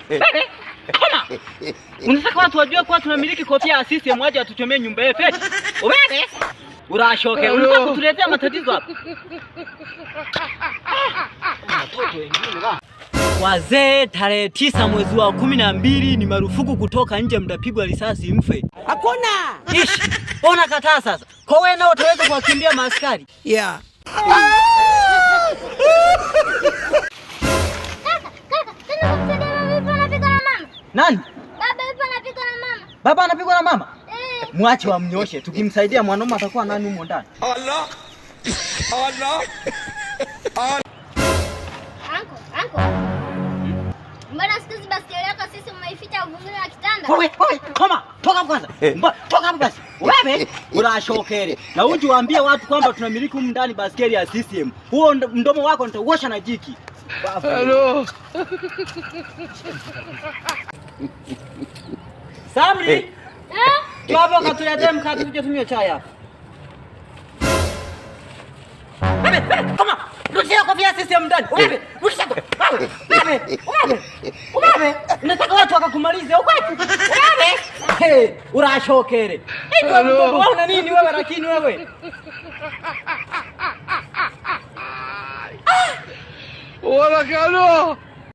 Bebe, koma. Unataka watu wajue kwa tunamiliki kofia ya CCM waje atuchomee nyumba yetu. Bebe. Urashoke, unataka kutuletea matatizo hapa. Watoto wengine ba. Wazee, tarehe 9 mwezi wa 12 ni marufuku kutoka nje, mtapigwa risasi mfe. Hakuna. Ishi. Ona kataa sasa. Kwa wewe nao utaweza kuwakimbia maaskari? Yeah. Nani? Baba yupo anapigwa na mama. Baba anapigwa na mama? Mwache wamnyoshe. Tukimsaidia mwanaume atakuwa nani humo ndani? Allah. Allah. Anko. Mbona siku hizi baskeli yako sisi umeificha uvunguni wa kitanda? Wewe, koma. Toka hapo kwanza. Toka hapo basi. Wewe, unashokere. Na uje waambie watu kwamba tunamiliki humu ndani baskeli ya CCM. Huo mdomo wako nitauosha na jiki. Hello. Samri. Hapo katuletea mkate tuje tunywe chai hapa. Wewe, koma. Rudia kofia CCM ndani. Wewe, rudia. Wewe. Nataka watu wakakumalize huko. Wewe. Urashokere. Hivi mdomo una nini wewe lakini wewe? Wala kalo.